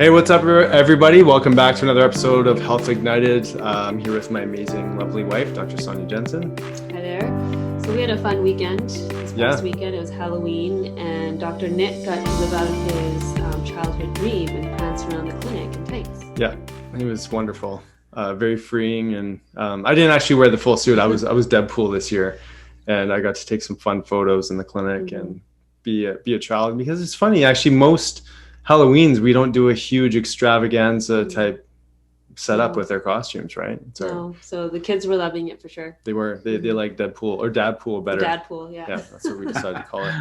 Hey, what's up, everybody? Welcome back to another episode of Health Ignited. I'm here with my amazing, lovely wife, Dr. Sonya Jensen. Hi there. So we had a fun weekend this past weekend. It was Halloween, and Dr. Nick got to live out his childhood dream and prance around the clinic in tights. Yeah, it was wonderful. Very freeing, and I didn't actually wear the full suit. I was Deadpool this year, and I got to take some fun photos in the clinic and be a child, because it's funny, actually. Most Halloweens, we don't do a huge extravaganza type setup with their costumes, right? So the kids were loving it for sure. They were. They like Deadpool or Dadpool better. Dadpool, yeah. Yeah, that's what we decided to call it.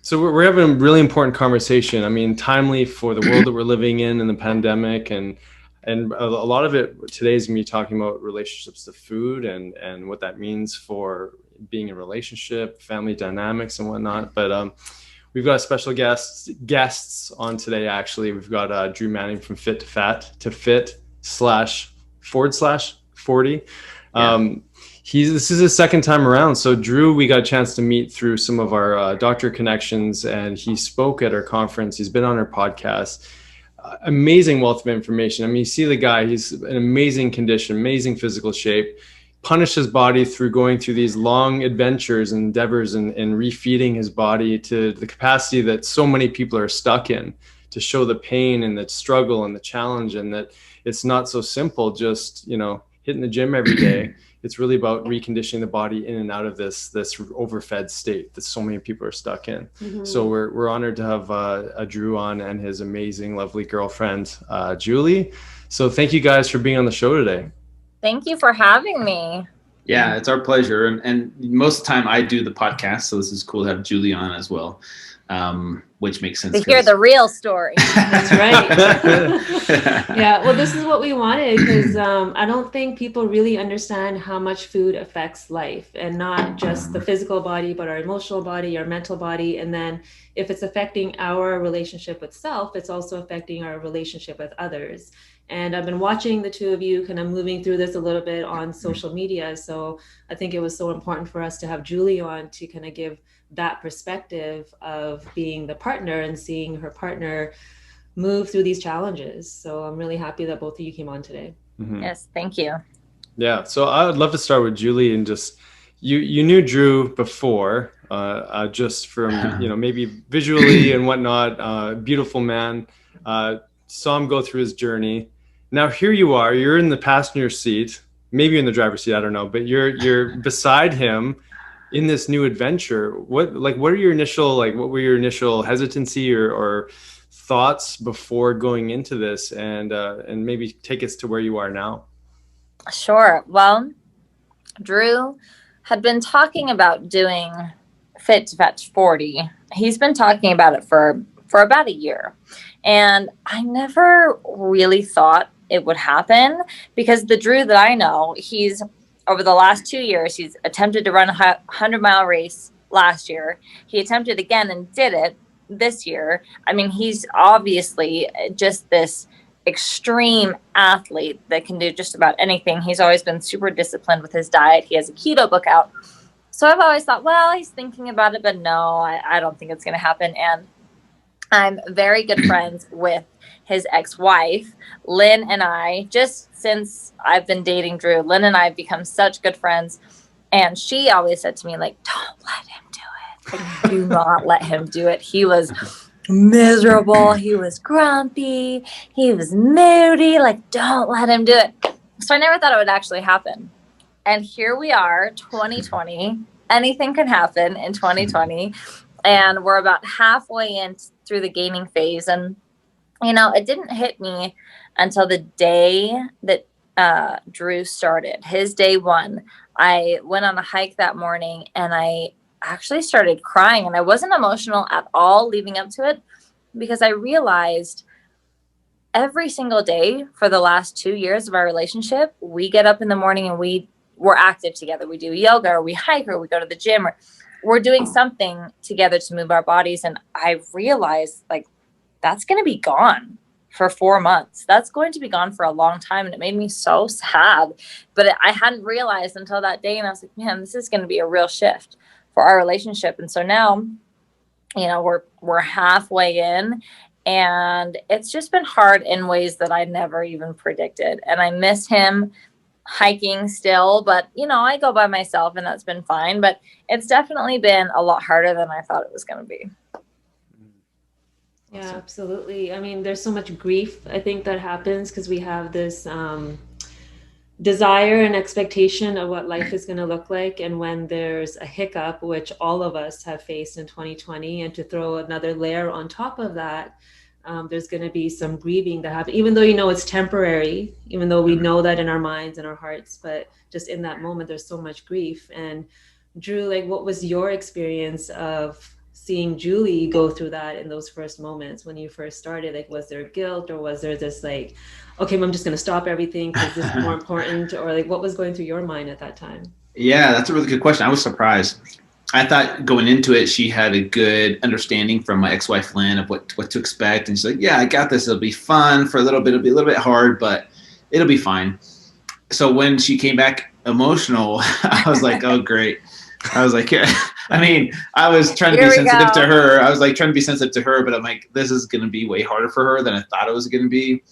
So we're having a really important conversation. I mean, timely for the world that we're living in the pandemic, and a lot of it today is going to be talking about relationships to food and what that means for being in a relationship, family dynamics and whatnot. But we've got special guests on today. Actually, we've got Drew Manning from Fit to Fat to Fit//40. This is his second time around. So Drew, we got a chance to meet through some of our doctor connections, and he spoke at our conference. He's been on our podcast. Amazing wealth of information. I mean, you see the guy, he's in amazing condition, amazing physical shape, punished his body through going through these long adventures and endeavors and refeeding his body to the capacity that so many people are stuck in, to show the pain and the struggle and the challenge, and that it's not so simple just, hitting the gym every day. It's really about reconditioning the body in and out of this overfed state that so many people are stuck in. Mm-hmm. So we're honored to have a Drew on and his amazing, lovely girlfriend, Julie. So thank you guys for being on the show today. Thank you for having me. Yeah, it's our pleasure. And most of the time I do the podcast, so this is cool to have Julie on as well, which makes sense. To hear the real story. That's right. Yeah, well, this is what we wanted, because I don't think people really understand how much food affects life, and not just the physical body, but our emotional body, our mental body. And then if it's affecting our relationship with self, it's also affecting our relationship with others. And I've been watching the two of you kind of moving through this a little bit on social media. So I think it was so important for us to have Julie on to kind of give that perspective of being the partner and seeing her partner move through these challenges. So I'm really happy that both of you came on today. Mm-hmm. Yes, thank you. Yeah, so I would love to start with Julie, and just you knew Drew before, just from maybe visually and whatnot. Beautiful man. Saw him go through his journey. Now here you are. You're in the passenger seat, maybe in the driver's seat. I don't know, but you're beside him in this new adventure. What were your initial hesitancy or thoughts before going into this, and maybe take us to where you are now? Sure. Well, Drew had been talking about doing Fit to Fat 40. He's been talking about it for about a year. And I never really thought it would happen, because the Drew that I know, he's over the last 2 years, he's attempted to run a 100-mile race last year. He attempted again and did it this year. I mean, he's obviously just this extreme athlete that can do just about anything. He's always been super disciplined with his diet. He has a keto book out. So I've always thought, well, he's thinking about it, but no, I don't think it's going to happen. And I'm very good friends with his ex-wife, Lynn, and I. Just since I've been dating Drew, Lynn and I have become such good friends. And she always said to me, don't let him do it. Do not let him do it. He was miserable. He was grumpy. He was moody. Don't let him do it. So I never thought it would actually happen. And here we are, 2020. Anything can happen in 2020. And we're about halfway in through the gaining phase. And, it didn't hit me until the day that Drew started, his day one. I went on a hike that morning, and I actually started crying. And I wasn't emotional at all leading up to it, because I realized every single day for the last 2 years of our relationship, we get up in the morning and we're active together. We do yoga, or we hike, or we go to the gym, or we're doing something together to move our bodies. And I realized that's going to be gone for 4 months. That's going to be gone for a long time. And it made me so sad, but I hadn't realized until that day. And I was like, man, this is going to be a real shift for our relationship. And so now, we're halfway in, And it's just been hard in ways that I never even predicted. And I miss him hiking still, but you know, I go by myself and that's been fine, but it's definitely been a lot harder than I thought it was going to be. Yeah, absolutely. I mean, there's so much grief, I think, that happens because we have this desire and expectation of what life is going to look like. And when there's a hiccup, which all of us have faced in 2020, and to throw another layer on top of that, there's going to be some grieving that happens, even though you know it's temporary, even though we know that in our minds and our hearts, but just in that moment, there's so much grief. And Drew, like, what was your experience of seeing Julie go through that in those first moments when you first started? Like, was there guilt, or was there this like, okay, I'm just going to stop everything because this is more important? Or like, what was going through your mind at that time? Yeah, that's a really good question. I was surprised. I thought going into it, she had a good understanding from my ex-wife, Lynn, of what to expect. And she's like, yeah, I got this. It'll be fun for a little bit. It'll be a little bit hard, but it'll be fine. So when she came back emotional, I was like, oh, great. I was like, yeah. I mean, I was trying to be sensitive to her. I was like trying to be sensitive to her, but I'm like, this is going to be way harder for her than I thought it was going to be.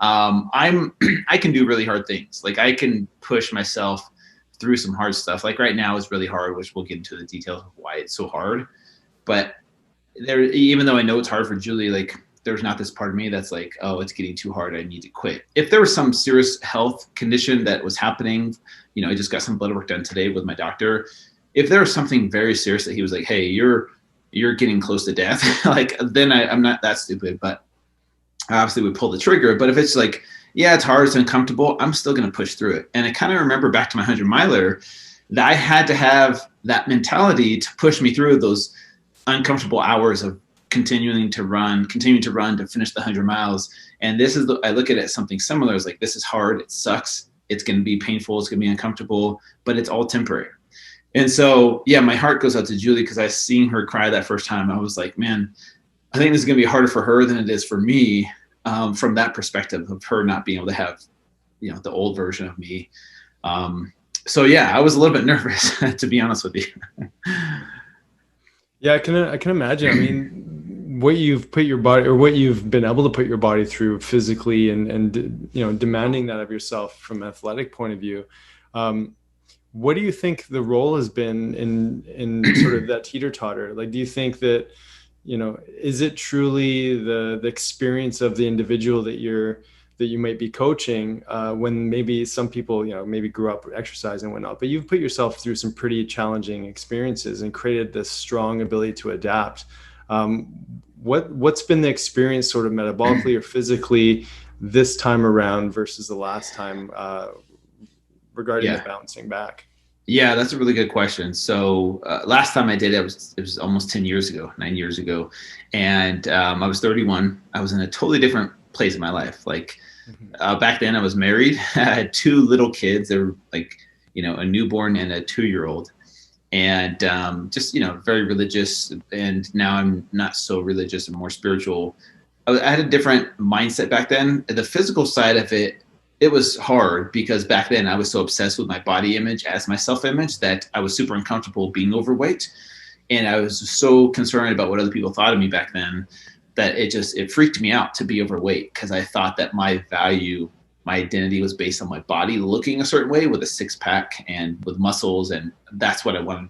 I can do really hard things. Like, I can push myself through some hard stuff. Like right now is really hard, which we'll get into the details of why it's so hard. But there, even though I know it's hard for Julie, like there's not this part of me that's like, oh, it's getting too hard, I need to quit. If there was some serious health condition that was happening, you know, I just got some blood work done today with my doctor. If there was something very serious that he was like, hey, you're getting close to death, like then I'm not that stupid, but I obviously would pull the trigger. But if it's like, yeah, it's hard, it's uncomfortable, I'm still going to push through it. And I kind of remember back to my 100-miler that I had to have that mentality to push me through those uncomfortable hours of continuing to run to finish the 100 miles. And this is, I look at it as something similar. It's like, this is hard, it sucks, it's going to be painful, it's going to be uncomfortable, but it's all temporary. And so, yeah, my heart goes out to Julie because I seen her cry that first time. I was like, man, I think this is going to be harder for her than it is for me, from that perspective of her not being able to have, you know, the old version of me. So, yeah, I was a little bit nervous, to be honest with you. Yeah, I can imagine. I mean, what you've put your body, or what you've been able to put your body through physically, and you know, demanding that of yourself from an athletic point of view. What do you think the role has been in sort of that teeter-totter? Like, do you think that, you know, is it truly the experience of the individual that you might be coaching, when maybe some people, you know, maybe grew up exercising and whatnot, but you've put yourself through some pretty challenging experiences and created this strong ability to adapt. What's been the experience sort of metabolically or physically this time around versus the last time, regarding the bouncing back? Yeah, that's a really good question. So last time I did it, it was almost 9 years ago. And I was 31. I was in a totally different place in my life. Like back then I was married. I had 2 little kids. They were like, you know, a newborn and a 2-year-old. And just, you know, very religious. And now I'm not so religious and more spiritual. I had a different mindset back then. The physical side of it, it was hard because back then I was so obsessed with my body image as my self-image that I was super uncomfortable being overweight. And I was so concerned about what other people thought of me back then that it freaked me out to be overweight, because I thought that my value, my identity was based on my body looking a certain way with a 6-pack and with muscles. And that's what I wanted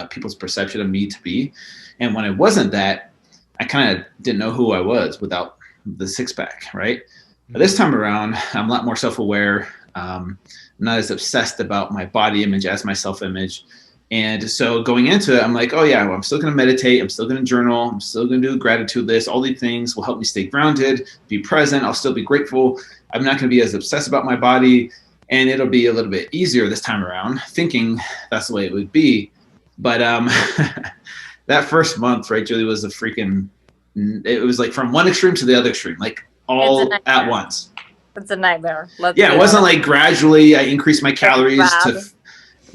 people's perception of me to be. And when I wasn't that, I kind of didn't know who I was without the 6-pack, right? But this time around, I'm a lot more self-aware. I'm not as obsessed about my body image as my self-image. And so going into it, I'm like, oh yeah, well, I'm still going to meditate. I'm still going to journal. I'm still going to do a gratitude list. All these things will help me stay grounded, be present. I'll still be grateful. I'm not going to be as obsessed about my body. And it'll be a little bit easier this time around, thinking that's the way it would be. But that first month, right, Julie, was it was like from one extreme to the other extreme, like all at once. It's a nightmare. It wasn't like gradually I increased my calories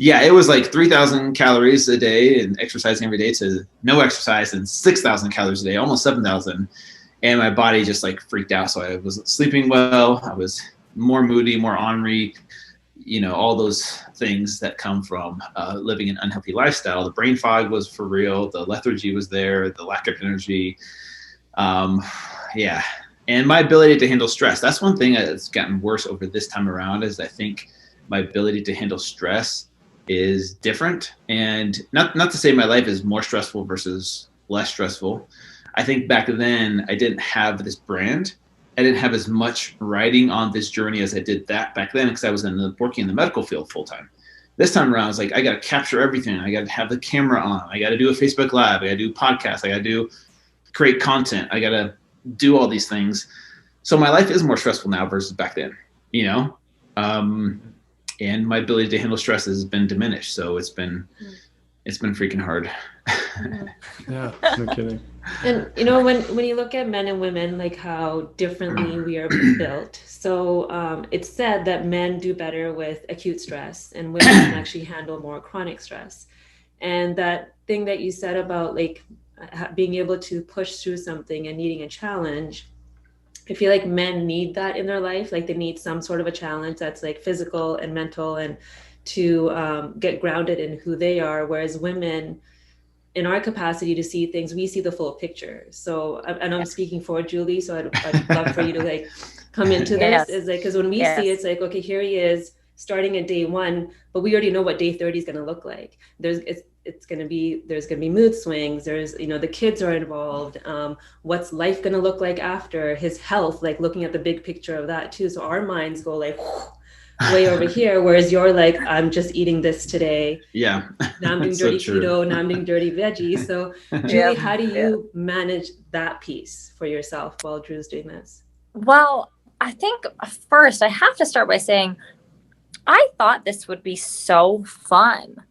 it was like 3,000 calories a day and exercising every day to no exercise and 6,000 calories a day, almost 7,000. And my body just like freaked out. So I wasn't sleeping well. I was more moody, more ornery, you know, all those things that come from living an unhealthy lifestyle. The brain fog was for real. The lethargy was there, the lack of energy. Yeah. And my ability to handle stress. That's one thing that's gotten worse over this time around, is I think my ability to handle stress is different. And not to say my life is more stressful versus less stressful. I think back then I didn't have this brand. I didn't have as much writing on this journey as I did that back then, because I was working in the medical field full time. This time around, it's like, I got to capture everything. I got to have the camera on. I got to do a Facebook Live. I got to do podcasts. I got to create content. I got to do all these things. So my life is more stressful now versus back then, and my ability to handle stress has been diminished. So it's been freaking hard. Yeah, no kidding. And when you look at men and women, like how differently we are built. So it's said that men do better with acute stress, and women can actually handle more chronic stress. And that thing that you said about like being able to push through something and needing a challenge, I feel like men need that in their life. Like they need some sort of a challenge that's like physical and mental, and to get grounded in who they are. Whereas women, in our capacity to see things, we see the full picture. So, and I'm speaking for Julie, so I'd love for you to like come into this. Yes. Is like, because when we see it's like, okay, here he is starting at day 1, but we already know what day 30 is going to look like. There's going to be mood swings. There's, the kids are involved. What's life going to look like after? His health, like looking at the big picture of that too. So our minds go like way over here, whereas you're like, I'm just eating this today. Yeah. Now I'm doing dirty keto. Now I'm doing dirty veggie. So Julie, how do you manage that piece for yourself while Drew's doing this? Well, I think first I have to start by saying, I thought this would be so fun.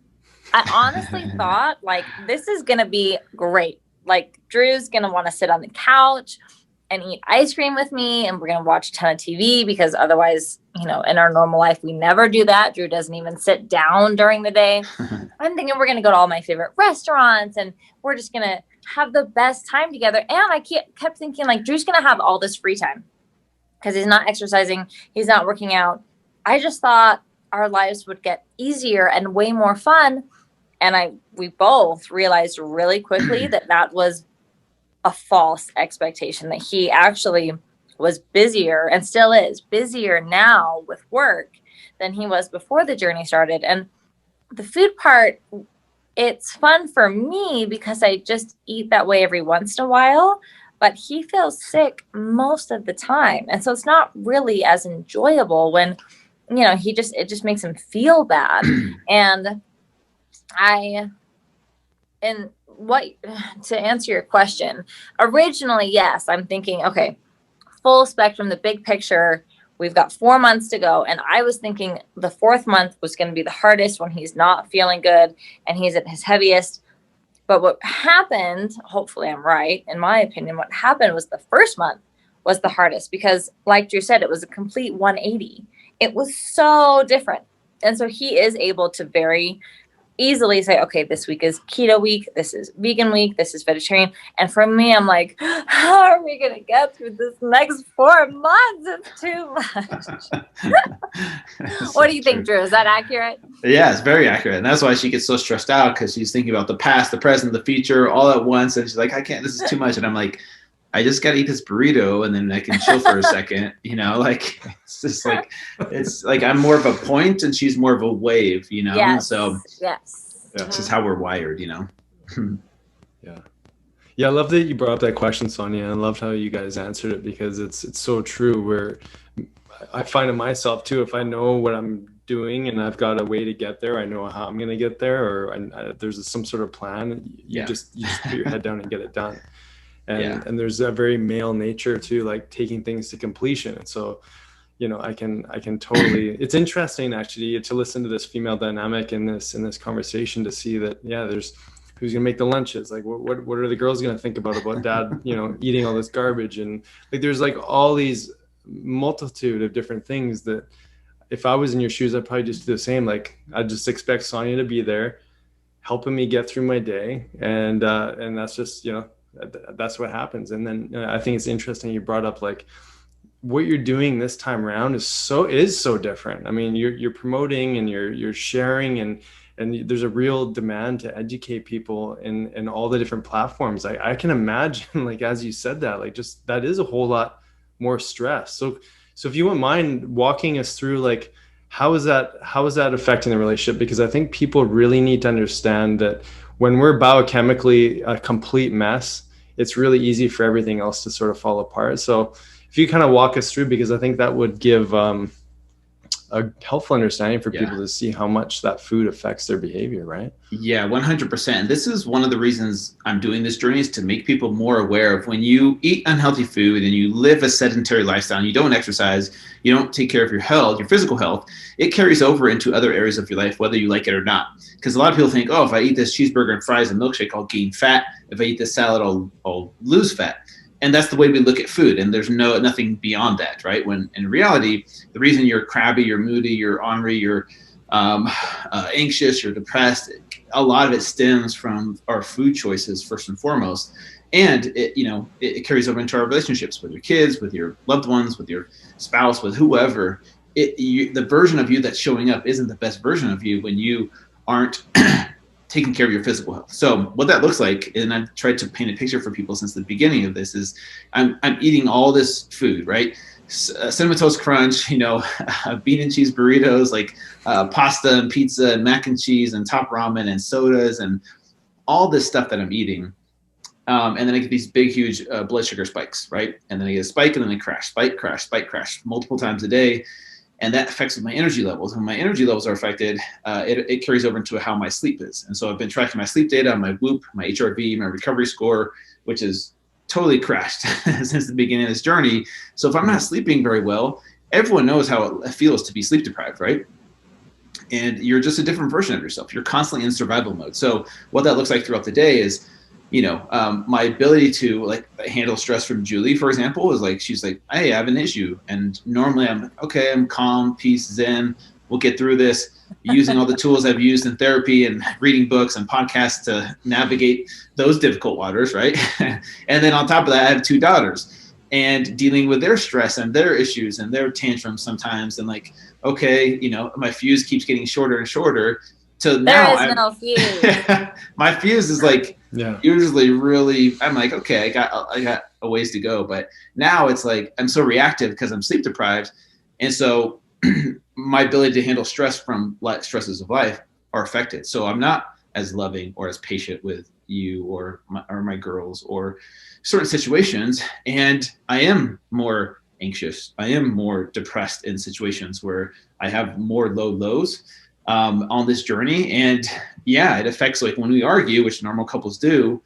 I honestly thought like, this is going to be great. Like Drew's going to want to sit on the couch and eat ice cream with me, and we're going to watch a ton of TV, because otherwise, in our normal life, we never do that. Drew doesn't even sit down during the day. I'm thinking we're going to go to all my favorite restaurants, and we're just going to have the best time together. And I kept thinking like, Drew's going to have all this free time because he's not exercising. He's not working out. I just thought our lives would get easier and way more fun. And we both realized really quickly that was a false expectation, that he actually was busier, and still is busier now with work than he was before the journey started. And the food part, it's fun for me because I just eat that way every once in a while, but he feels sick most of the time. And so it's not really as enjoyable when, it just makes him feel bad. And to answer your question, originally, yes, I'm thinking, okay, full spectrum, the big picture, we've got 4 months to go. And I was thinking the 4th month was going to be the hardest, when he's not feeling good and he's at his heaviest. But what happened, hopefully I'm right, in my opinion, what happened was the 1st month was the hardest, because like Drew said, it was a complete 180. It was so different. And so he is able to very easily say, okay, this week is keto week, this is vegan week, this is vegetarian. And for me, I'm like, how are we going to get through this next 4 months? It's too much. What do you think, Drew? Is that accurate? Yeah, it's very accurate. And that's why she gets so stressed out, because she's thinking about the past, the present, the future all at once. And she's like, I can't, this is too much. And I'm like, I just got to eat this burrito and then I can chill for a second, like, it's just like, it's like, I'm more of a point and she's more of a wave, Yes. So Yes. It's just how we're wired, Yeah. I love that you brought up that question, Sonya. I loved how you guys answered it, because it's so true. Where I find it myself too, if I know what I'm doing and I've got a way to get there, I know how I'm going to get there, or there's some sort of plan, you just put your head down and get it done. And there's a very male nature to like taking things to completion. And so, I can totally, it's interesting actually to listen to this female dynamic in this conversation, to see that, there's who's going to make the lunches. Like what are the girls going to think about dad, eating all this garbage. And like, there's like all these multitude of different things that if I was in your shoes, I'd probably just do the same. Like I'd just expect Sonya to be there helping me get through my day. And that's just, that's what happens. And then I think it's interesting you brought up like what you're doing this time around is so different. I mean, you're promoting and you're sharing, and and there's a real demand to educate people in all the different platforms. I can imagine, like, as you said that, like, just that is a whole lot more stress. So if you wouldn't mind walking us through, like, how is that affecting the relationship? Because I think people really need to understand that when we're biochemically a complete mess, it's really easy for everything else to sort of fall apart. So if you kind of walk us through, because I think that would give a helpful understanding for people to see how much that food affects their behavior, right? Yeah, 100%. This is one of the reasons I'm doing this journey, is to make people more aware of when you eat unhealthy food and you live a sedentary lifestyle and you don't exercise, you don't take care of your health, your physical health, it carries over into other areas of your life, whether you like it or not. Because a lot of people think, oh, if I eat this cheeseburger and fries and milkshake, I'll gain fat. If I eat this salad, I'll lose fat. And that's the way we look at food. And there's nothing beyond that, right? When in reality, the reason you're crabby, you're moody, you're ornery, you're anxious, you're depressed, a lot of it stems from our food choices, first and foremost. And it carries over into our relationships with your kids, with your loved ones, with your spouse, with whoever. The version of you that's showing up isn't the best version of you when you aren't taking care of your physical health. So what that looks like, and I've tried to paint a picture for people since the beginning of this, is I'm eating all this food, right? Cinnamon Toast Crunch, bean and cheese burritos, like pasta and pizza and mac and cheese and top ramen and sodas and all this stuff that I'm eating. And then I get these big, huge blood sugar spikes, right? And then I get a spike and then I crash, spike, crash, spike, crash multiple times a day. And that affects my energy levels. When my energy levels are affected, it carries over into how my sleep is. And so I've been tracking my sleep data on my Whoop, my HRV, my recovery score, which is totally crashed since the beginning of this journey. So if I'm not sleeping very well, everyone knows how it feels to be sleep deprived, right? And you're just a different version of yourself. You're constantly in survival mode. So what that looks like throughout the day is, my ability to like handle stress from Julie, for example, is like, she's like, hey, I have an issue. And normally I'm like, okay, I'm calm, peace, zen. We'll get through this, using all the tools I've used in therapy and reading books and podcasts to navigate those difficult waters, right? And then on top of that, I have 2 daughters and dealing with their stress and their issues and their tantrums sometimes. And like, okay, my fuse keeps getting shorter and shorter. So now there is no fuse. My fuse is like usually really. I'm like, okay, I got a ways to go. But now it's like I'm so reactive because I'm sleep deprived, and so my ability to handle stress from stresses of life are affected. So I'm not as loving or as patient with you or my girls or certain situations, and I am more anxious. I am more depressed in situations where I have more low lows. On this journey. And it affects, like when we argue, which normal couples do,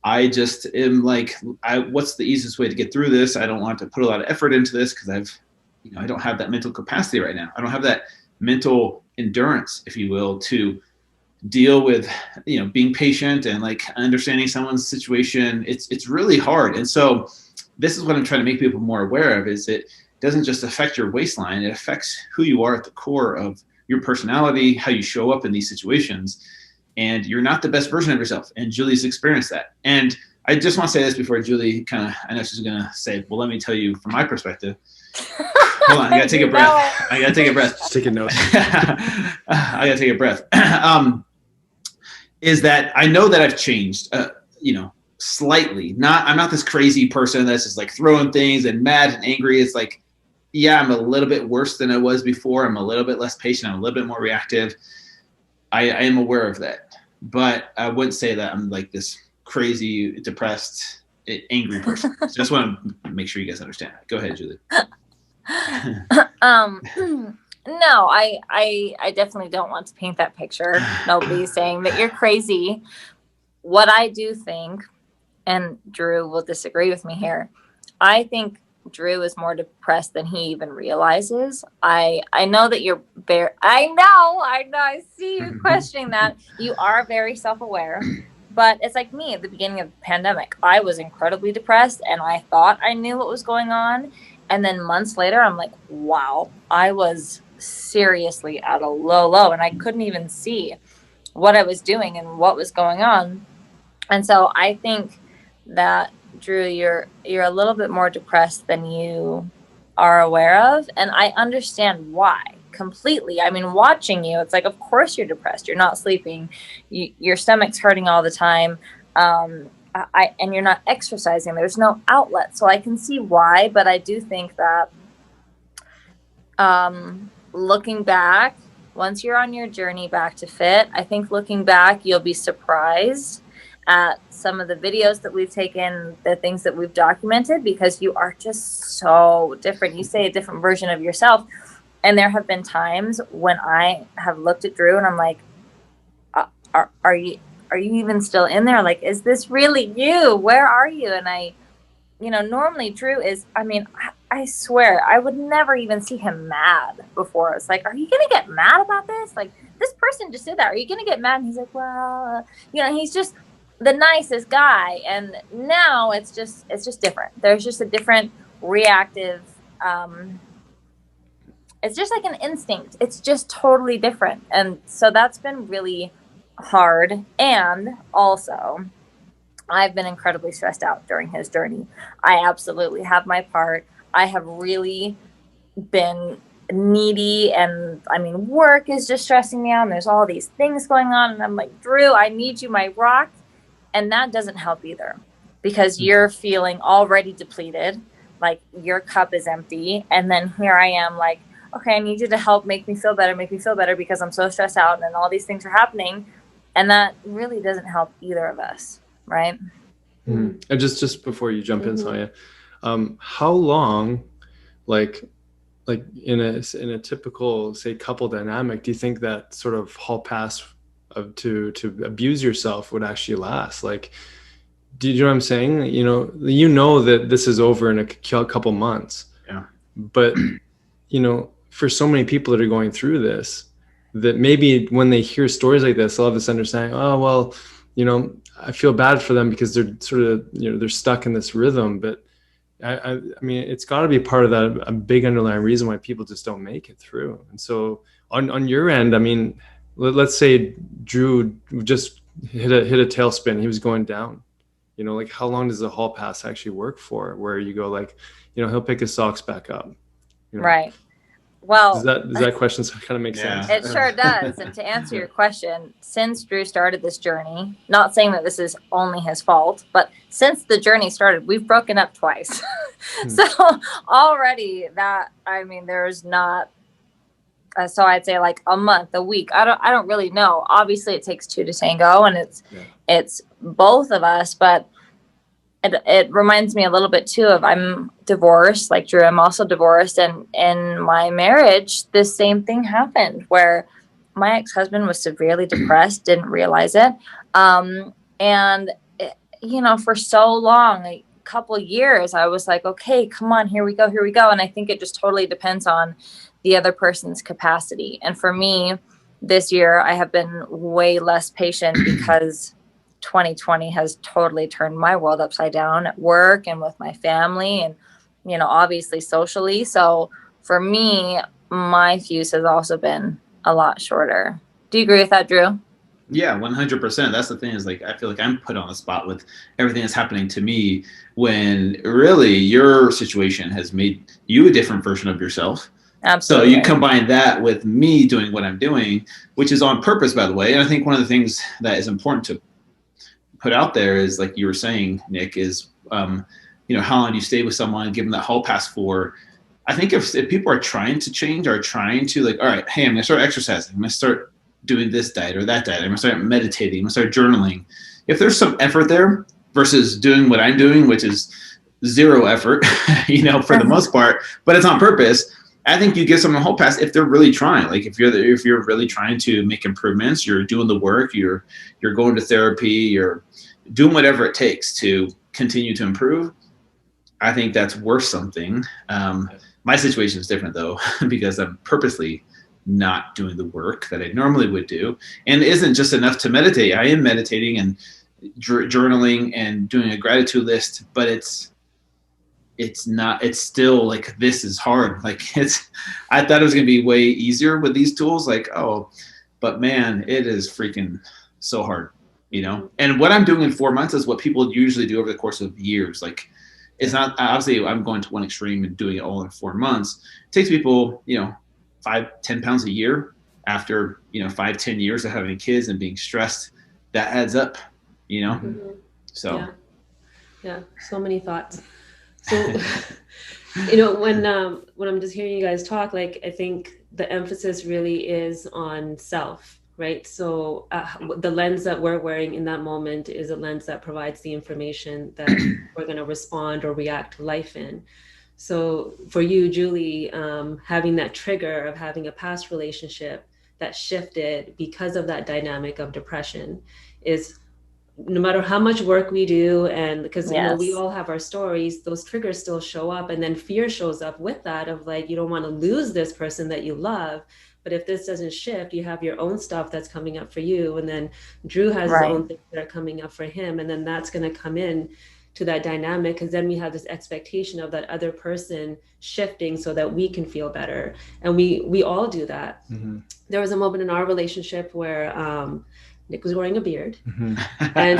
I just am like, what's the easiest way to get through this? I don't want to put a lot of effort into this because I don't have that mental capacity right now. I don't have that mental endurance, if you will, to deal with, being patient and like understanding someone's situation. It's really hard. And so this is what I'm trying to make people more aware of, is it doesn't just affect your waistline. It affects who you are at the core of your personality, how you show up in these situations, and you're not the best version of yourself. And Julie's experienced that. And I just want to say this before Julie I know she's going to say, well, let me tell you from my perspective. Hold on, I got to take a breath. I got to take a breath. Just take a note. I got to take a breath. Is that I know that I've changed, slightly. I'm not this crazy person that's just like throwing things and mad and angry. It's like, I'm a little bit worse than I was before. I'm a little bit less patient. I'm a little bit more reactive. I am aware of that, but I wouldn't say that I'm like this crazy, depressed, angry person. So just want to make sure you guys understand that. Go ahead, Julie. No, I definitely don't want to paint that picture. Nobody's saying that you're crazy. What I do think, and Drew will disagree with me here, I think Drew is more depressed than he even realizes. I know that you're I know, I see you questioning that. You are very self-aware, but it's like me at the beginning of the pandemic. I was incredibly depressed and I thought I knew what was going on. And then months later, I'm like, wow, I was seriously at a low, and I couldn't even see what I was doing and what was going on. And so I think that, Drew, you're a little bit more depressed than you are aware of. And I understand why, completely. I mean, watching you, it's like, of course you're depressed. You're not sleeping. Your stomach's hurting all the time. And you're not exercising. There's no outlet. So I can see why, but I do think that looking back, once you're on your journey back to fit, I think looking back, you'll be surprised at some of the videos that we've taken, the things that we've documented, because you are just so different. You say a different version of yourself. And there have been times when I have looked at Drew and I'm like, are you even still in there? Like, is this really you? Where are you? And normally Drew is, I swear, I would never even see him mad before. It's like, are you going to get mad about this? Like, this person just did that. Are you going to get mad? And he's like, well, he's just the nicest guy. And now it's just different. There's just a different reactive, it's just like an instinct. It's just totally different. And so that's been really hard. And also, I've been incredibly stressed out during his journey. I absolutely have my part. I have really been needy, and work is just stressing me out, and there's all these things going on, and I'm like, Drew, I need you, my rock. And that doesn't help either, because you're feeling already depleted, like your cup is empty, and then here I am like, okay, I need you to help make me feel better because I'm so stressed out, and then all these things are happening, and that really doesn't help either of us, right? And just before you jump in, Sonya, how long, like in a typical, say, couple dynamic, do you think that sort of hall pass to abuse yourself would actually last? Like, do you know what I'm saying? That this is over in a couple months. Yeah. But for so many people that are going through this, that maybe when they hear stories like this, they'll have this understanding, oh, well, I feel bad for them because they're sort of, they're stuck in this rhythm. But I mean, it's got to be part of that, a big underlying reason why people just don't make it through. And so on your end, I mean, let's say Drew just hit a tailspin. He was going down, like how long does the hall pass actually work for, where you go like, he'll pick his socks back up. Right. Well, does that question kind of make sense? It sure does. And to answer your question, since Drew started this journey, not saying that this is only his fault, but since the journey started, we've broken up twice. So already there's not, so I'd say like a month, a week. I don't really know. Obviously it takes two to tango, and it's both of us, but it reminds me a little bit too of, I'm divorced, like Drew, I'm also divorced. And in my marriage, this same thing happened where my ex-husband was severely depressed, didn't realize it. For so long, a couple years, I was like, okay, come on, here we go. And I think it just totally depends on the other person's capacity. And for me, this year, I have been way less patient because 2020 has totally turned my world upside down at work and with my family and, obviously socially. So for me, my fuse has also been a lot shorter. Do you agree with that, Drew? Yeah, 100%. That's the thing, is like, I feel like I'm put on the spot with everything that's happening to me, when really your situation has made you a different version of yourself. Absolutely. So you combine that with me doing what I'm doing, which is on purpose, by the way. And I think one of the things that is important to put out there is, like you were saying, Nick, is, how long do you stay with someone, give them that hall pass for? I think if people are trying to change, are trying to like, all right, hey, I'm going to start exercising. I'm going to start doing this diet or that diet. I'm going to start meditating. I'm going to start journaling. If there's some effort there versus doing what I'm doing, which is zero effort, for the most part, but it's on purpose, I think you give someone a whole pass if they're really trying. Like if you're really trying to make improvements, you're doing the work, you're going to therapy, you're doing whatever it takes to continue to improve. I think that's worth something. My situation is different though, because I'm purposely not doing the work that I normally would do, and it isn't just enough to meditate. I am meditating and journaling and doing a gratitude list, but it's still like, this is hard. Like I thought it was going to be way easier with these tools. Like, oh, but man, it is freaking so hard, and what I'm doing in 4 months is what people usually do over the course of years. Like, it's not, obviously I'm going to one extreme and doing it all in 4 months. It takes people, 5-10 pounds a year after 5-10 years of having kids and being stressed. That adds up, Mm-hmm. So yeah, so many thoughts. So when I'm just hearing you guys talk, like, I think the emphasis really is on self, right? So the lens that we're wearing in that moment is a lens that provides the information that we're going to respond or react to life in. So for you, Julie, having that trigger of having a past relationship that shifted because of that dynamic of depression is, no matter how much work we do, and because we all have our stories, those triggers still show up, and then fear shows up with that of like, you don't want to lose this person that you love. But if this doesn't shift, you have your own stuff that's coming up for you, and then Drew has his own things that are coming up for him, and then that's going to come in to that dynamic, because then we have this expectation of that other person shifting so that we can feel better, and we all do that. Mm-hmm. There was a moment in our relationship where Nick was growing a beard, and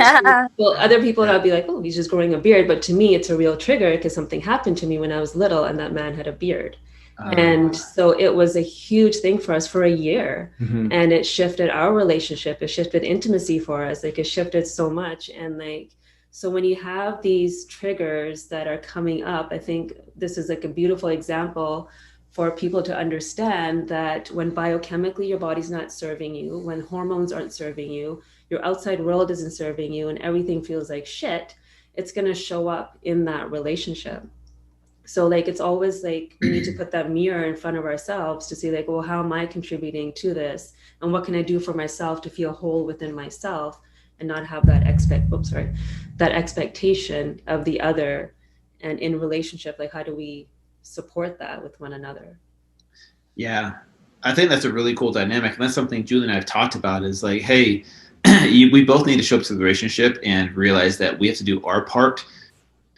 other people would be like, oh, he's just growing a beard. But to me, it's a real trigger because something happened to me when I was little and that man had a beard. And so it was a huge thing for us for a year, and it shifted our relationship. It shifted intimacy for us. Like, it shifted so much. And like, so when you have these triggers that are coming up, I think this is like a beautiful example for people to understand that when biochemically your body's not serving you, when hormones aren't serving you, your outside world isn't serving you, and everything feels like shit, it's going to show up in that relationship. So like, it's always like, we need to put that mirror in front of ourselves to see like, well, how am I contributing to this? And what can I do for myself to feel whole within myself and not have that expectation of the other? And in relationship, like, how do we support that with one another? Yeah, I think that's a really cool dynamic. And that's something Julie and I have talked about, is like, hey, we both need to show up to the relationship and realize that we have to do our part.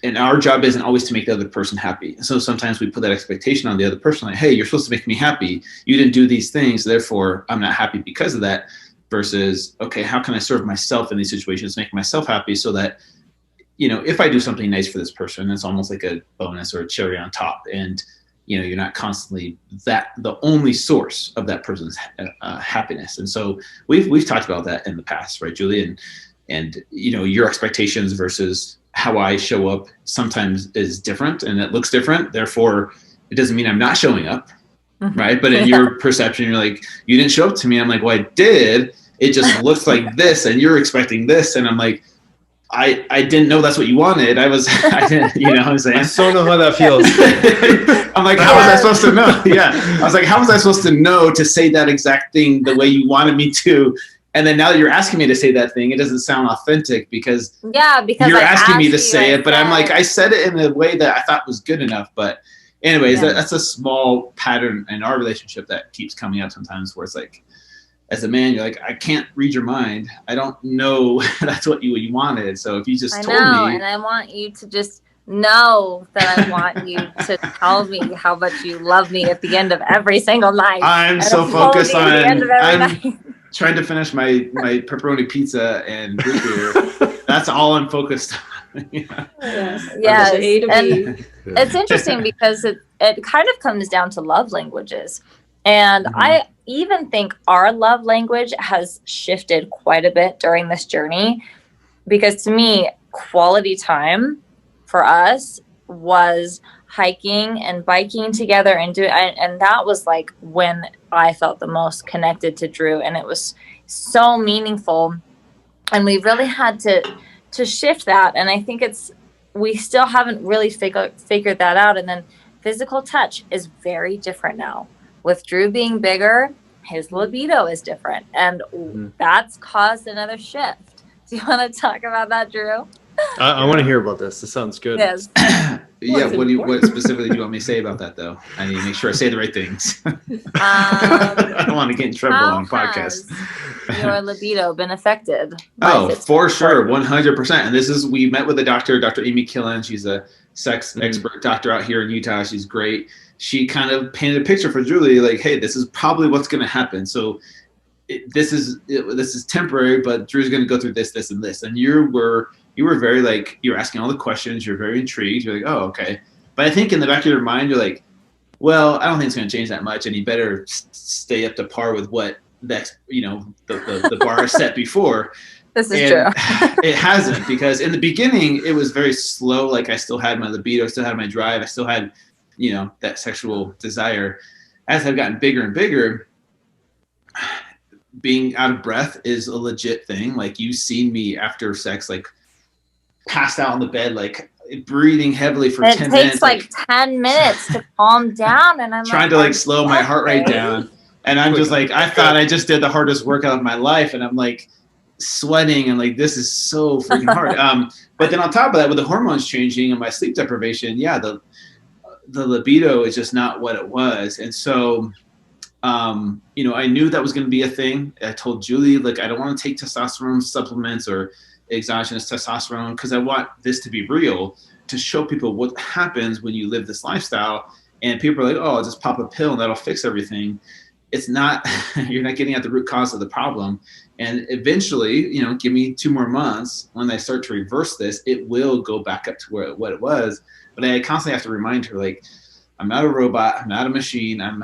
And our job isn't always to make the other person happy. So sometimes we put that expectation on the other person, like, hey, you're supposed to make me happy. You didn't do these things, therefore I'm not happy because of that. Versus, okay, how can I serve myself in these situations, make myself happy so that, if I do something nice for this person, it's almost like a bonus or a cherry on top. And, you're not constantly the only source of that person's happiness. And so we've talked about that in the past, right, Julie? And your expectations versus how I show up sometimes is different, and it looks different. Therefore, it doesn't mean I'm not showing up, right? But in your perception, you're like, you didn't show up to me. I'm like, well, I did. It just looks like this, and you're expecting this. And I'm like, I didn't know that's what you wanted. I didn't, what I'm saying? I so know how that feels. I'm like, how was I supposed to know? Yeah. I was like, how was I supposed to know to say that exact thing the way you wanted me to? And then now that you're asking me to say that thing, it doesn't sound authentic because you're asking me to say it. But I'm like, I said it in a way that I thought was good enough. But anyways, that's a small pattern in our relationship that keeps coming up sometimes, where it's like, as a man, you're like, I can't read your mind. I don't know that's what you wanted. So if you just told me. And I want you to just know that I want you to tell me how much you love me at the end of every single night. I'm so focused on trying to finish my pepperoni pizza and root beer. That's all I'm focused on. Yes. And it's interesting because it kind of comes down to love languages. And I even think our love language has shifted quite a bit during this journey, because to me, quality time for us was hiking and biking together and that was like when I felt the most connected to Drew, and it was so meaningful. And we really had to shift that. And I think we still haven't really figured that out. And then physical touch is very different now. With Drew being bigger, his libido is different, and that's caused another shift. Do you want to talk about that, Drew? I want to hear about this. This sounds good. Yes. What specifically do you want me to say about that, though? I need to make sure I say the right things. I don't want to get in trouble on podcasts. Your libido been affected? For sure, 100%. And we met with a doctor, Dr. Amy Killen. She's a sex expert doctor out here in Utah. She's great. She kind of painted a picture for Julie, like, hey, this is probably what's going to happen. So this is temporary, but Drew's going to go through this, this, and this. And you were very like, you were asking all the questions. You're very intrigued. You're like, oh, okay. But I think in the back of your mind, you're like, well, I don't think it's going to change that much, and he better stay up to par with what the bar is set before. This is true. It hasn't, because in the beginning it was very slow. Like I still had my libido, I still had my drive, I still had, that sexual desire. As I've gotten bigger and bigger, being out of breath is a legit thing. Like you've seen me after sex, like passed out on the bed, like breathing heavily for 10 minutes. It takes like 10 minutes to calm down, and I'm trying to slow my heart rate down. And I'm just like, I thought I just did the hardest workout of my life, and I'm like sweating and like, this is so freaking hard. But then on top of that, with the hormones changing and my sleep deprivation, the libido is just not what it was. And so, I knew that was going to be a thing. I told Julie, like, I don't want to take testosterone supplements or exogenous testosterone, because I want this to be real, to show people what happens when you live this lifestyle. And people are like, oh, I'll just pop a pill and that'll fix everything. It's not. You're not getting at the root cause of the problem. And eventually, give me 2 more months, when I start to reverse this, it will go back up to what it was. But I constantly have to remind her, like, I'm not a robot. I'm not a machine. Well,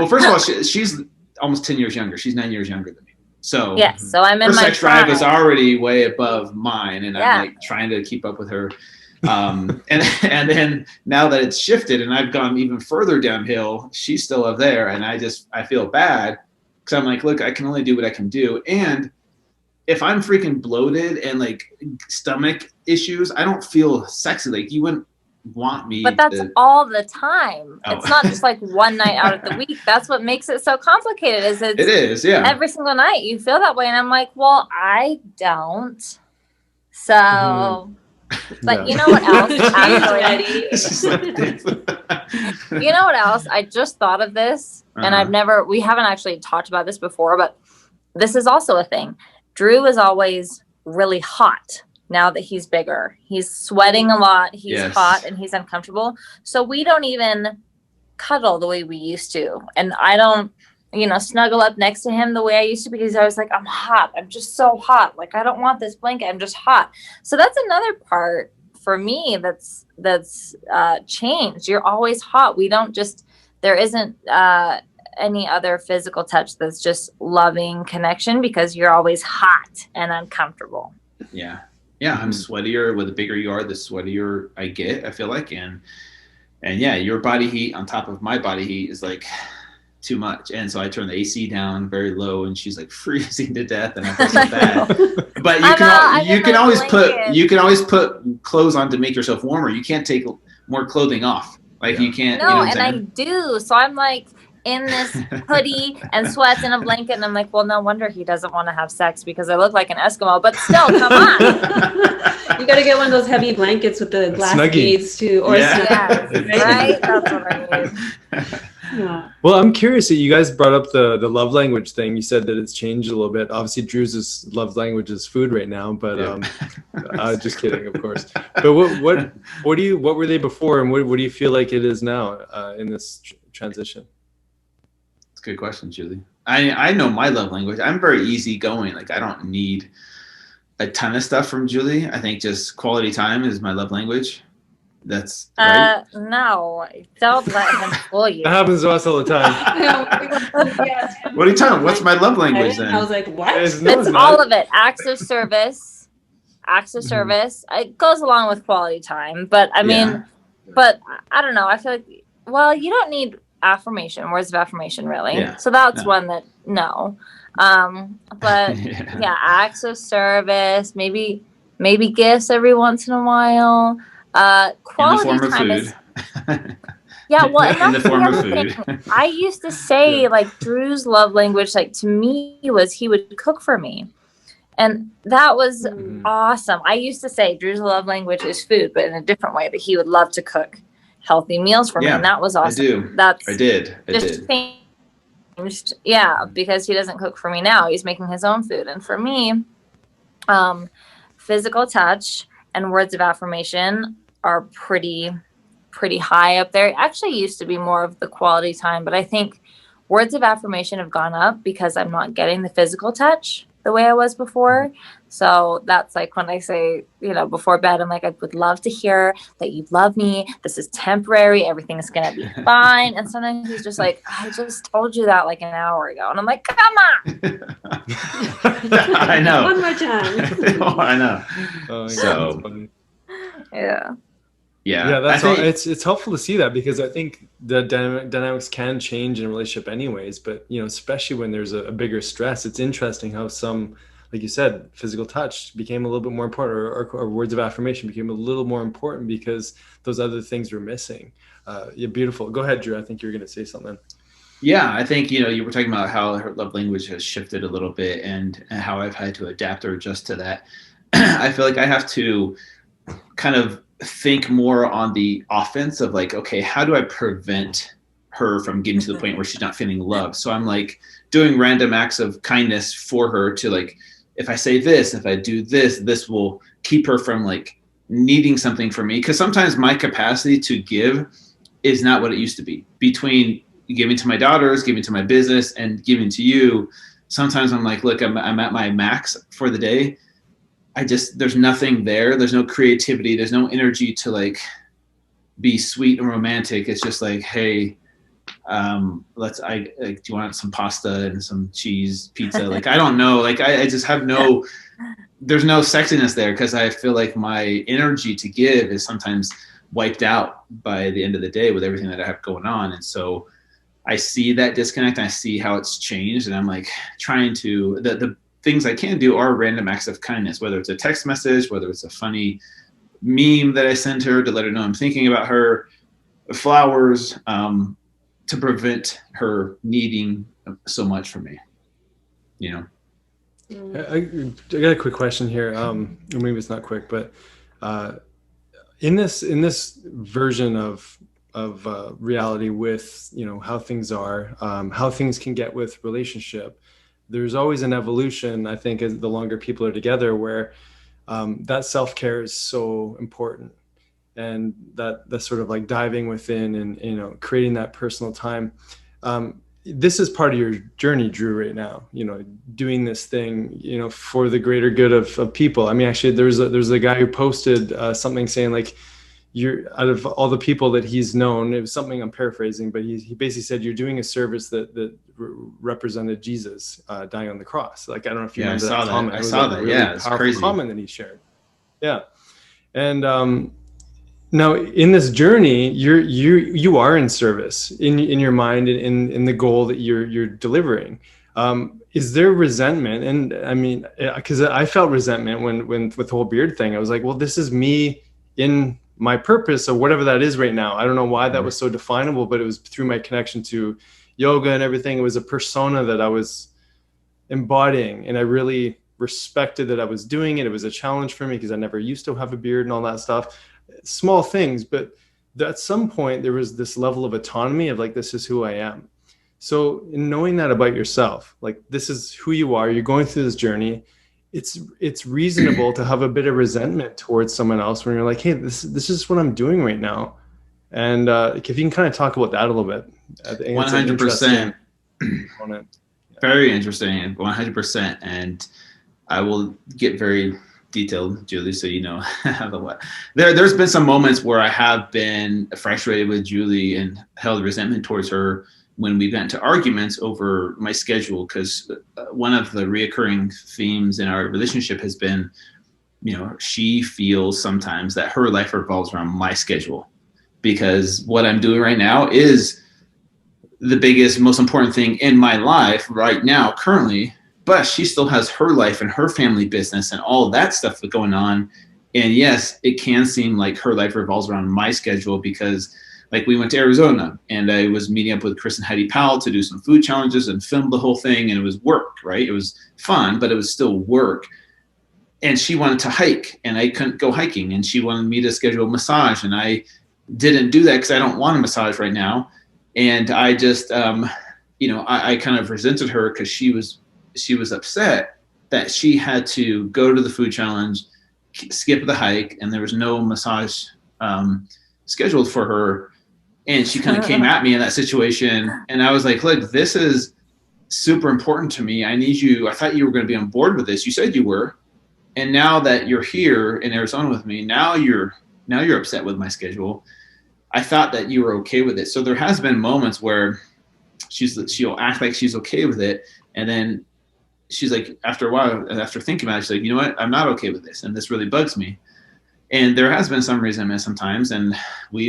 first of all, she's almost 10 years younger. She's 9 years younger than me. So yes, so I'm in her my sex drive is already way above mine, and I'm like trying to keep up with her. And then now that it's shifted and I've gone even further downhill, she's still up there, and I feel bad, because I'm like, look, I can only do what I can do. And if I'm freaking bloated and like stomach issues, I don't feel sexy. Like you wouldn't want me. But that's all the time. Oh. It's not just like one night out of the week. That's what makes it so complicated. It is, yeah. Every single night you feel that way, and I'm like, well, I don't. So. Mm-hmm. But you know what else? You know what else? I just thought of this, and we haven't actually talked about this before, but this is also a thing. Drew is always really hot now that he's bigger. He's sweating a lot. He's hot and he's uncomfortable. So we don't even cuddle the way we used to. And I don't, snuggle up next to him the way I used to, because I was like, I'm hot. I'm just so hot. Like, I don't want this blanket. I'm just hot. So that's another part for me that's changed. You're always hot. We don't there isn't any other physical touch that's just loving connection, because you're always hot and uncomfortable. Yeah. I'm sweatier. With the bigger you are, the sweatier I get, I feel like. And your body heat on top of my body heat is like too much. And so I turn the AC down very low, and she's like freezing to death, and I feel so bad. But you can always put clothes on to make yourself warmer. You can't take more clothing off. Like you can't. No, and I do. So I'm like in this hoodie and sweats and a blanket, and I'm like, well, no wonder he doesn't want to have sex, because I look like an Eskimo. But still, come on. You got to get one of those heavy blankets with the glass beads too, or right? That's what I need. Yeah. Well, I'm curious that you guys brought up the love language thing. You said that it's changed a little bit. Obviously, Drew's love language is food right now, but just kidding, of course. But what were they before, and what do you feel like it is now in this transition? That's a good question, Julie. I know my love language. I'm very easygoing. Like I don't need a ton of stuff from Julie. I think just quality time is my love language. That's right. No, don't let him fool you. That happens to us all the time. What are you talking about? What's my love language then? I was like, what? It's all of it. Acts of service. It goes along with quality time, but I mean, but I don't know. I feel like, well, you don't need words of affirmation, really. Yeah. So that's one that but acts of service, maybe gifts every once in a while. Quality time is and that's in the form of food. I used to say like Drew's love language, like to me, was he would cook for me, and that was awesome. I used to say Drew's love language is food, but in a different way, that he would love to cook healthy meals for me, and that was awesome. I did. Changed, because he doesn't cook for me now. He's making his own food, and for me, physical touch and words of affirmation are pretty high up there. It actually used to be more of the quality time, but I think words of affirmation have gone up because I'm not getting the physical touch. the way I was before. So that's like when I say, before bed, I'm like, I would love to hear that you love me. This is temporary. Everything's going to be fine. And sometimes he's just like, I just told you that like an hour ago. And I'm like, come on. I know. One more time. Oh, I know. Oh, So, that's funny. Yeah. Yeah, that's all. It's helpful to see that, because I think the dynamics can change in a relationship anyways, but especially when there's a bigger stress. It's interesting how some, like you said, physical touch became a little bit more important, or words of affirmation became a little more important because those other things were missing. Beautiful. Go ahead, Drew. I think you were going to say something. Yeah, I think you were talking about how her love language has shifted a little bit, and how I've had to adapt or adjust to that. I feel like I have to kind of think more on the offense of like, okay, how do I prevent her from getting to the point where she's not feeling loved? So I'm like doing random acts of kindness for her to like, if I say this, if I do this, this will keep her from like needing something from me. Because sometimes my capacity to give is not what it used to be. Between giving to my daughters, giving to my business, and giving to you, sometimes I'm like, look, I'm at my max for the day. There's nothing there. There's no creativity. There's no energy to like be sweet and romantic. It's just like, hey, do you want some pasta and some cheese pizza? Like, I don't know. Like, I just have there's no sexiness there, because I feel like my energy to give is sometimes wiped out by the end of the day with everything that I have going on. And so I see that disconnect, and I see how it's changed. And I'm like trying to, the things I can do are random acts of kindness, whether it's a text message, whether it's a funny meme that I send her to let her know I'm thinking about her, flowers, to prevent her needing so much from me, I got a quick question here. Or maybe it's not quick, but in this version of reality with how things are, how things can get with relationship, there's always an evolution, I think, as the longer people are together, where that self-care is so important, and that sort of like diving within and creating that personal time. This is part of your journey, Drew, right now, doing this thing for the greater good of people. I mean, actually there's a guy who posted something saying like, you're, out of all the people that he's known, it was something, I'm paraphrasing, but he basically said you're doing a service that represented Jesus dying on the cross. Like, I don't know if you remember that comment. I saw that. Yeah, it's powerful crazy comment that he shared. Yeah. And now in this journey, you are in service in your mind, in the goal that you're delivering. Is there resentment? And I mean, because I felt resentment when with the whole beard thing. I was like, well, this is me in my purpose, or whatever that is right now. I don't know why that was so definable, but it was through my connection to yoga and everything. It was a persona that I was embodying, and I really respected that I was doing it. It was a challenge for me because I never used to have a beard and all that stuff. Small things, but at some point there was this level of autonomy of like, this is who I am. So in knowing that about yourself, like, this is who you are, you're going through this journey, it's reasonable to have a bit of resentment towards someone else when you're like, hey, this is what I'm doing right now. And if you can kind of talk about that a little bit. 100%. Very interesting. 100%. And I will get very detailed, Julie, so you know how the what. There's been some moments where I have been frustrated with Julie and held resentment towards her when we've gotten to arguments over my schedule, because one of the reoccurring themes in our relationship has been, she feels sometimes that her life revolves around my schedule, because what I'm doing right now is the biggest, most important thing in my life right now, currently. But she still has her life and her family business and all that stuff going on. And yes, it can seem like her life revolves around my schedule, because like, we went to Arizona and I was meeting up with Chris and Heidi Powell to do some food challenges and film the whole thing. And it was work, right? It was fun, but it was still work. And she wanted to hike and I couldn't go hiking. And she wanted me to schedule a massage. And I didn't do that because I don't want a massage right now. And I just, I kind of resented her because she was upset that she had to go to the food challenge, skip the hike, and there was no massage scheduled for her. And she kind of came at me in that situation. And I was like, look, this is super important to me. I thought you were going to be on board with this. You said you were. And now that you're here in Arizona with me, now you're upset with my schedule. I thought that you were okay with it. So there has been moments where she'll act like she's okay with it. And then she's like, after a while, after thinking about it, she's like, you know what? I'm not okay with this. And this really bugs me. And there has been some resentment sometimes. And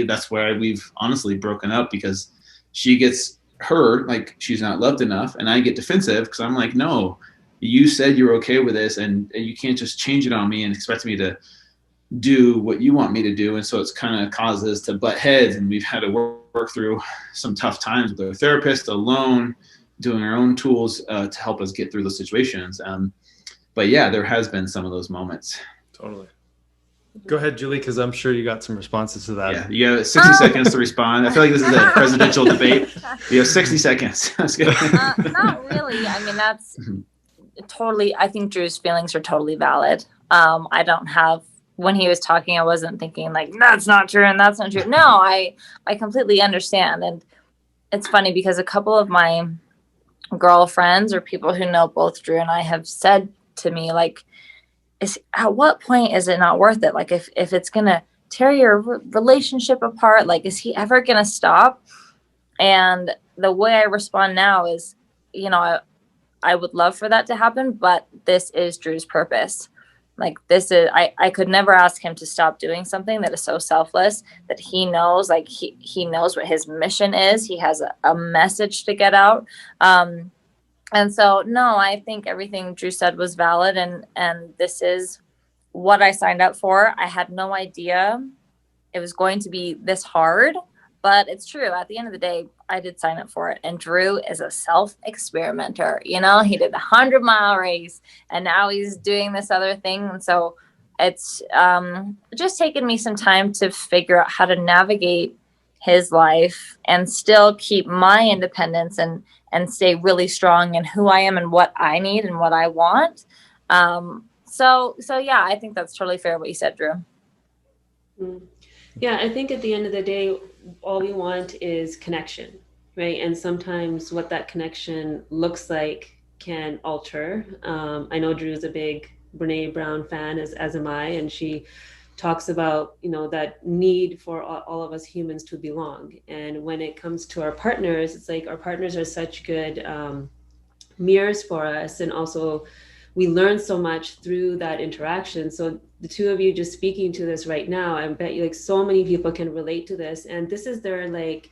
that's why we've honestly broken up, because she gets hurt, like she's not loved enough. And I get defensive because I'm like, no, you said you were okay with this, and you can't just change it on me and expect me to do what you want me to do. And so it's kind of causes to butt heads, and we've had to work through some tough times with our therapist, alone, doing our own tools to help us get through those situations. But yeah, there has been some of those moments. Totally. Go ahead, Julie, because I'm sure you got some responses to that. Yeah, you have 60 seconds to respond. I feel like this is a presidential debate. You have 60 seconds. Not really. I mean, that's totally, I think Drew's feelings are totally valid. I don't have, when he was talking, I wasn't thinking like, that's not true and that's not true. No, I completely understand. And it's funny because a couple of my girlfriends or people who know both Drew and I have said to me, like, at what point is it not worth it? Like, if it's going to tear your relationship apart, like, is he ever going to stop? And the way I respond now is, you know, I would love for that to happen, but this is Drew's purpose. Like, this is, I could never ask him to stop doing something that is so selfless, that he knows, like, he knows what his mission is. He has a message to get out. And so, no, I think everything Drew said was valid. And this is what I signed up for. I had no idea it was going to be this hard, but it's true. At the end of the day, I did sign up for it. And Drew is a self-experimenter. You know, he did the 100-mile race, and now he's doing this other thing. And so it's just taken me some time to figure out how to navigate his life and still keep my independence and stay really strong in who I am and what I need and what I want. So yeah, I think that's totally fair what you said, Drew. Yeah, I think at the end of the day, all we want is connection, right? And sometimes what that connection looks like can alter. I know Drew's a big Brene Brown fan, as am I, and she talks about, you know, that need for all of us humans to belong. And when it comes to our partners, it's like our partners are such good mirrors for us. And also we learn so much through that interaction. So the two of you just speaking to this right now, I bet you like so many people can relate to this. And this is their like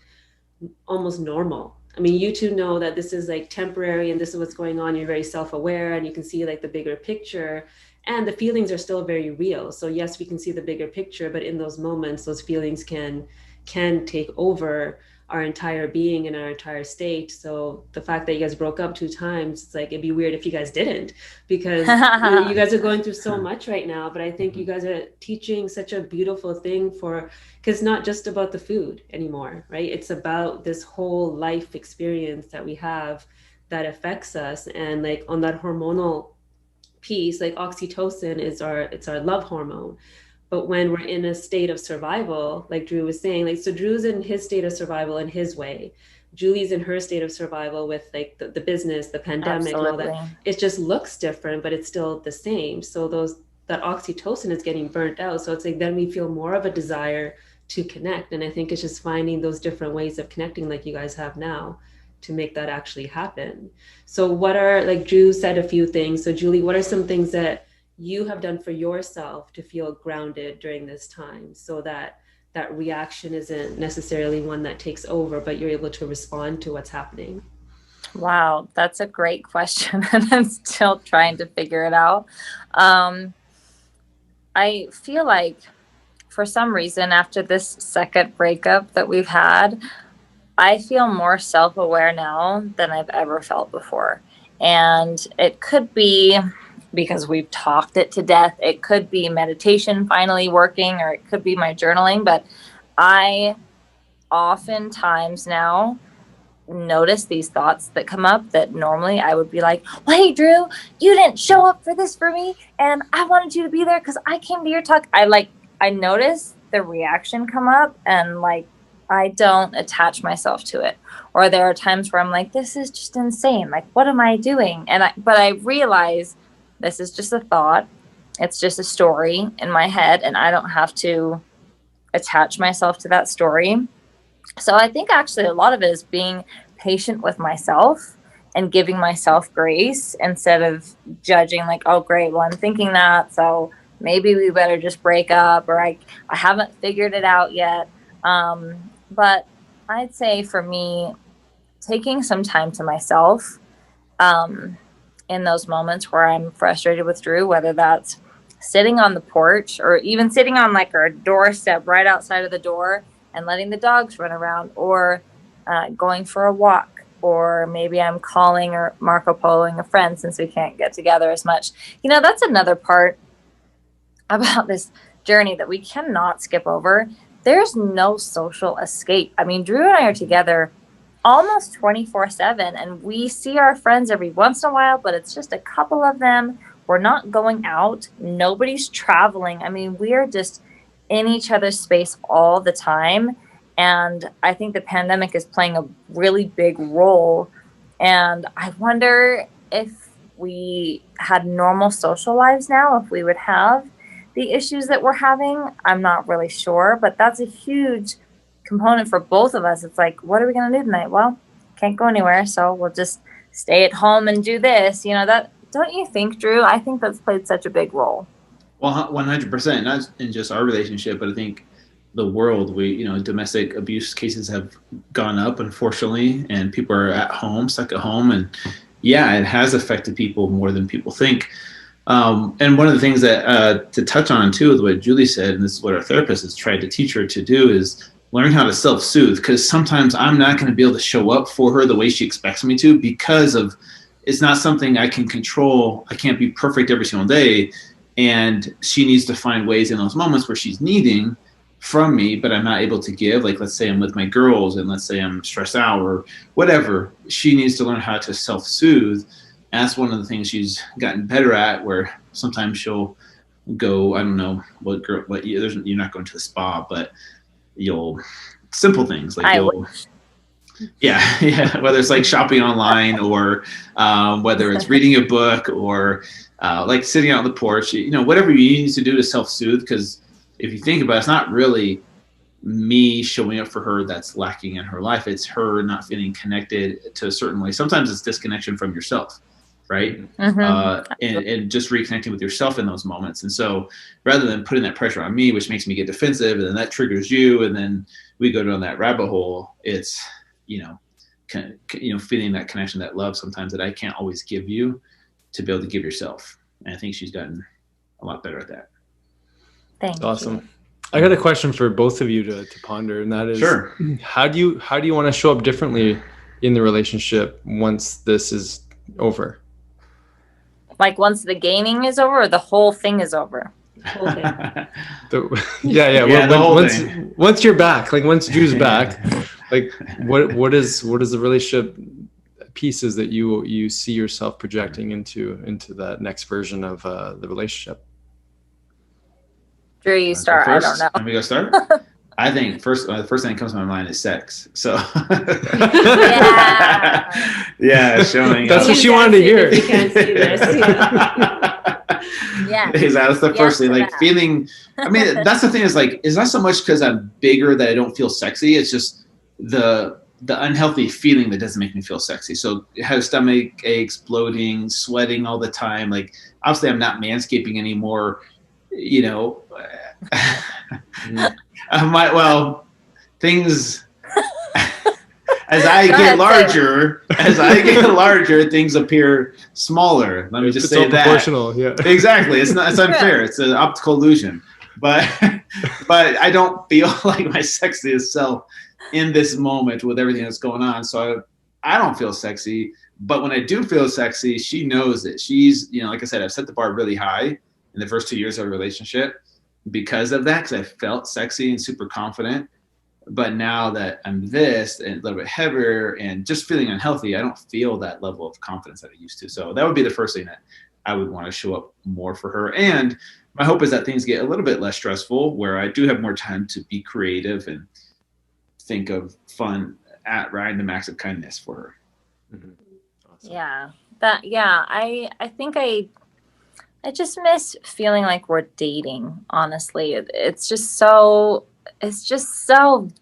almost normal. I mean, you two know that this is like temporary and this is what's going on. You're very self-aware and you can see like the bigger picture. And the feelings are still very real. So yes, we can see the bigger picture, but in those moments, those feelings can take over our entire being and our entire state. So the fact that you guys broke up 2 times, it's like, it'd be weird if you guys didn't, because you guys are going through so much right now. But I think you guys are teaching such a beautiful thing because it's not just about the food anymore, right? It's about this whole life experience that we have that affects us. And like on that hormonal piece, like oxytocin is our love hormone. But when we're in a state of survival, like Drew was saying, like, so Drew's in his state of survival in his way. Julie's in her state of survival with like the business, the pandemic, Absolutely. and all that. It just looks different, but it's still the same. So that oxytocin is getting burnt out. So it's like, then we feel more of a desire to connect. And I think it's just finding those different ways of connecting like you guys have now to make that actually happen. So what are, like Drew said a few things. So Julie, what are some things that you have done for yourself to feel grounded during this time, so that reaction isn't necessarily one that takes over, but you're able to respond to what's happening? Wow, that's a great question. And I'm still trying to figure it out. I feel like for some reason, after this second breakup that we've had, I feel more self-aware now than I've ever felt before. And it could be because we've talked it to death. It could be meditation finally working, or it could be my journaling. But I oftentimes now notice these thoughts that come up that normally I would be like, well, hey, Drew, you didn't show up for this for me, and I wanted you to be there because I came to your talk. I notice the reaction come up, and like, I don't attach myself to it. or there are times where I'm like, this is just insane. Like, what am I doing? But I realize this is just a thought. It's just a story in my head, and I don't have to attach myself to that story. So I think actually a lot of it is being patient with myself and giving myself grace instead of judging like, oh, great, well, I'm thinking that, so maybe we better just break up, or I haven't figured it out yet. But I'd say for me, taking some time to myself in those moments where I'm frustrated with Drew, whether that's sitting on the porch or even sitting on like our doorstep right outside of the door and letting the dogs run around, or going for a walk, or maybe I'm calling or Marco Poloing a friend since we can't get together as much. You know, that's another part about this journey that we cannot skip over. There's no social escape. I mean, Drew and I are together almost 24/7, and we see our friends every once in a while, but it's just a couple of them. We're not going out. Nobody's traveling. I mean, we are just in each other's space all the time. And I think the pandemic is playing a really big role. And I wonder if we had normal social lives now, if we would have the issues that we're having. I'm not really sure, but that's a huge component for both of us. It's like, what are we going to do tonight? Well, can't go anywhere, so we'll just stay at home and do this. You know, that, don't you think, Drew? I think that's played such a big role. Well, 100%, not in just our relationship, but I think the world, domestic abuse cases have gone up, unfortunately, and people are at home, stuck at home. And yeah, it has affected people more than people think. And one of the things that to touch on too, with what Julie said, and this is what our therapist has tried to teach her to do, is learn how to self-soothe, because sometimes I'm not going to be able to show up for her the way she expects me to, because of it's not something I can control. I can't be perfect every single day. And she needs to find ways in those moments where she's needing from me, but I'm not able to give. Like, let's say I'm with my girls and let's say I'm stressed out or whatever. She needs to learn how to self-soothe. And that's one of the things she's gotten better at, where sometimes she'll go, I don't know you're not going to the spa, but simple things like whether it's like shopping online or whether it's reading a book or like sitting out on the porch, whatever you need to do to self-soothe. Because if you think about it, it's not really me showing up for her that's lacking in her life. It's her not feeling connected to a certain way. Sometimes it's disconnection from yourself, right? Mm-hmm. And just reconnecting with yourself in those moments. And so rather than putting that pressure on me, which makes me get defensive, and then that triggers you, and then we go down that rabbit hole, it's, feeling that connection, that love sometimes that I can't always give you, to be able to give yourself. And I think she's gotten a lot better at that. Thank awesome. you. I got a question for both of you to ponder, and that is, sure. How do you want to show up differently in the relationship once this is over? Like once the gaming is over, or the whole thing is over? The whole thing. Once you're back, like once Drew's back, like what is the relationship pieces that you see yourself projecting into that next version of the relationship? Drew, you start. First, I don't know. Let me go start. I think the first thing that comes to my mind is sex. So yeah, showing that's up. what she wanted to hear. You can't see this. Yeah, that's the first thing. Like feeling. I mean, that's the thing. Is like, it's not so much because I'm bigger that I don't feel sexy. It's just the unhealthy feeling that doesn't make me feel sexy. So it has stomach aches, bloating, sweating all the time. Like, obviously, I'm not manscaping anymore. Things as I get larger, things appear smaller. Let me just say that. Proportional, yeah. Exactly. It's unfair. It's an optical illusion. But I don't feel like my sexiest self in this moment with everything that's going on. So I don't feel sexy. But when I do feel sexy, she knows it. She's, like I said, I've set the bar really high in the first 2 years of our relationship because of that, because I felt sexy and super confident. But now that I'm this and a little bit heavier and just feeling unhealthy, I don't feel that level of confidence that I used to. So that would be the first thing that I would want to show up more for her. And my hope is that things get a little bit less stressful, where I do have more time to be creative and think of fun at random acts of kindness for her. Mm-hmm. Awesome. Yeah. I think I just miss feeling like we're dating, honestly. It's just so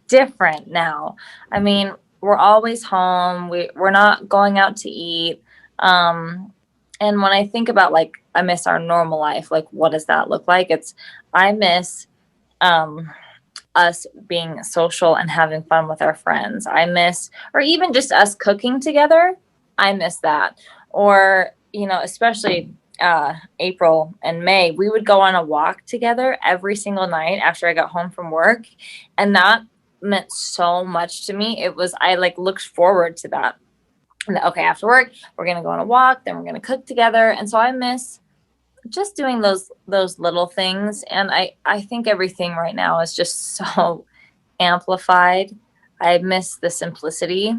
different now. I mean, we're always home. We're not going out to eat. And when I think about like I miss our normal life, like what does that look like? I miss us being social and having fun with our friends. I miss, or even just us cooking together. I miss that. Or, especially April and May, we would go on a walk together every single night after I got home from work. And that meant so much to me. I like looked forward to that. And okay, after work, we're going to go on a walk, then we're going to cook together. And so I miss just doing those little things. And I think everything right now is just so amplified. I miss the simplicity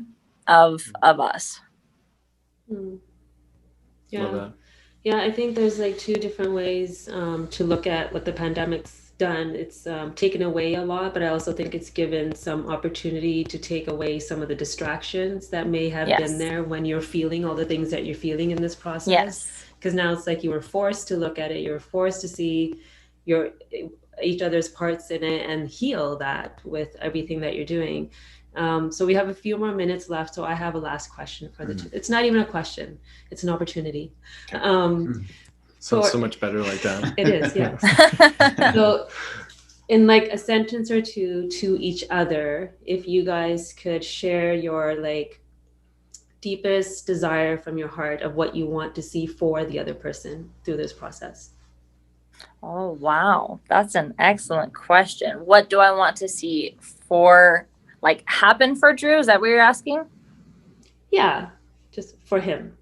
of us. Yeah. Yeah, I think there's like two different ways to look at what the pandemic's done. It's taken away a lot, but I also think it's given some opportunity to take away some of the distractions that may have been there when you're feeling all the things that you're feeling in this process. Yes. Because now it's like you were forced to look at it. You were forced to see each other's parts in it and heal that with everything that you're doing. So we have a few more minutes left. So I have a last question for the two. It's not even a question. It's an opportunity. Sounds so much better like that. It is, yes. So in like a sentence or two to each other, if you guys could share your like deepest desire from your heart of what you want to see for the other person through this process. Oh, wow. That's an excellent question. What do I want to see for happen for Drew? Is that what you're asking? Yeah, just for him.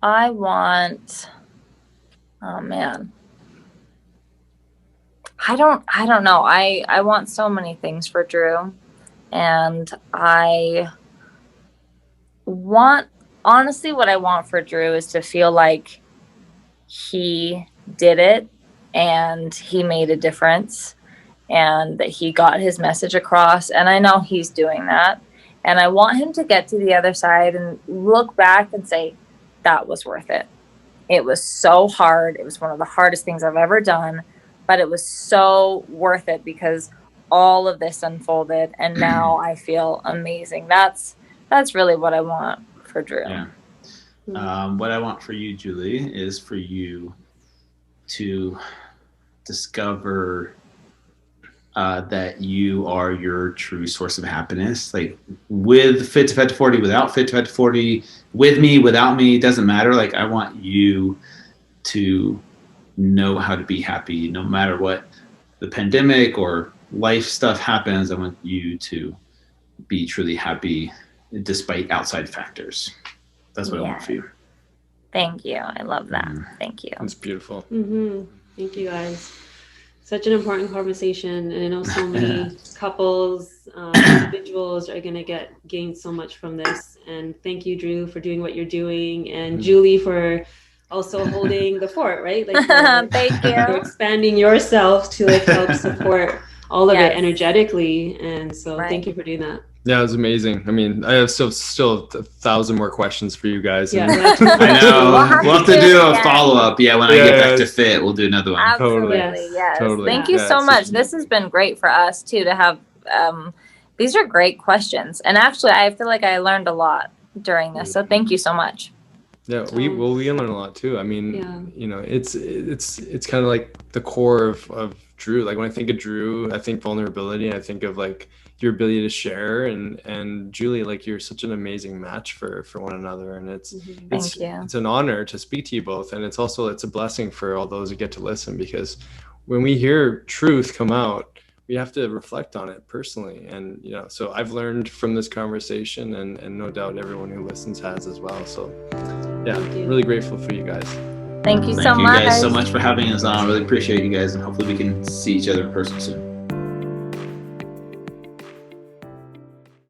I want, oh man. I don't know. I want so many things for Drew, and honestly, what I want for Drew is to feel like he did it and he made a difference and that he got his message across. And I know he's doing that. And I want him to get to the other side and look back and say, that was worth it. It was so hard. It was one of the hardest things I've ever done, but it was so worth it because all of this unfolded and now I feel amazing. That's really what I want for Drew. Yeah. What I want for you, Julie, is for you to discover that you are your true source of happiness. Like with Fit to Fat to 40, without Fit to Fat to 40, with me, without me, it doesn't matter. Like I want you to know how to be happy no matter what the pandemic or life stuff happens. I want you to be truly happy despite outside factors. That's what I want for you. Thank you. I love that. Thank you. It's beautiful. Thank you guys. Such an important conversation. And I know so many couples, individuals are going to gain so much from this. And thank you, Drew, for doing what you're doing. And Julie for also holding the fort, right? Like thank you. For expanding yourself to like help support all of it energetically. And so thank you for doing that. Yeah, it was amazing. I mean, I have still 1,000 more questions for you guys. Yeah, I know. We'll have to do a follow-up. Yeah, when I get back to Fit, we'll do another one. Absolutely, yes. Totally. Thank you so much. This has been great for us, too, to have these are great questions. And actually, I feel like I learned a lot during this. So thank you so much. Yeah, we learn a lot, too. I mean, it's kind of like the core of Drew. Like when I think of Drew, I think vulnerability. I think of like your ability to share, and Julie, like you're such an amazing match for one another, and it's an honor to speak to you both, and it's a blessing for all those who get to listen, because when we hear truth come out, we have to reflect on it personally, and so I've learned from this conversation, and no doubt everyone who listens has as well. So yeah, really grateful for you guys. Thank you so much. Thank you guys so much for having us on. I really appreciate you guys, and hopefully we can see each other in person soon.